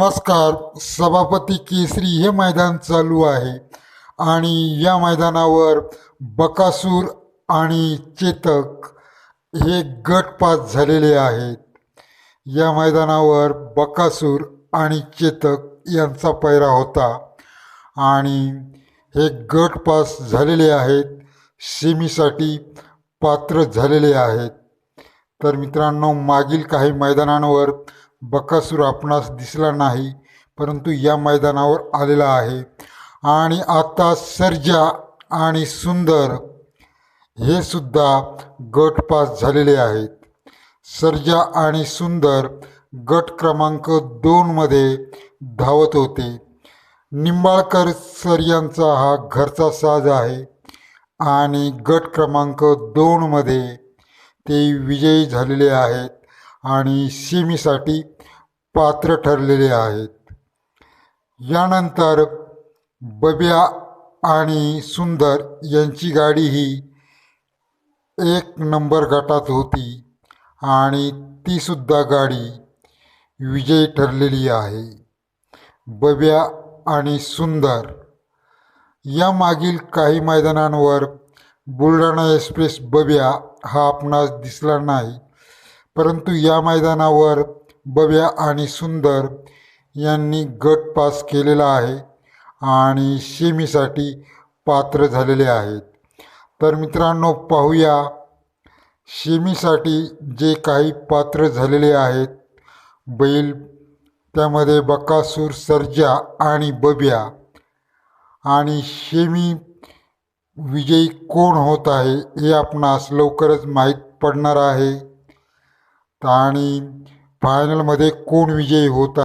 नमस्कार. सभापती केसरी हे मैदान चालू आहे आणि या मैदानावर बकासूर आणि चेतक हे गट पास झालेले आहेत. या मैदानावर बकासूर आणि चेतक यांचा पैरा होता आणि हे गट पास झालेले आहेत, सेमीसाठी पात्र झालेले आहेत. तर मित्रांनो, मागील काही मैदानांवर बकासूर आपणास दिसला नाही, परंतु या मैदानावर आलेला आहे. आणि आता सर्जा आणि सुंदर हे सुद्धा गट पास झालेले आहेत. सर्जा आणि सुंदर गट क्रमांक 2मध्ये धावत होते. निंबाळकर सर यांचा हा घरचा साज आहे आणि गट क्रमांक 2मध्ये ते विजयी झालेले आहेत आणि सेमीसाठी पात्र ठरलेले आहेत. यानंतर बब्या आणि सुंदर यांची गाडी ही 1 नंबर गटात होती आणि तीसुद्धा गाडी विजयी ठरलेली आहे. बब्या आणि सुंदर या मागील काही मैदानांवर बुलढाणा एक्सप्रेस बब्या हा आपणास दिसला नाही, परंतु या मैदानावर बब्या आणि सुंदर यांनी गट पास केलेला आहे आणि सेमीसाठी पात्र झालेले आहेत. तर मित्रांनो, पाहूया सेमीसाठी जे काही पात्र झालेले आहेत बैल, त्यामध्ये बकासूर, सर्जा आणि बब्या. आणि सेमी विजयी कोण होत आहे हे आपणास लवकरच माहीत पडणार आहे आणि फायनलमध्ये कोण विजयी होत आहे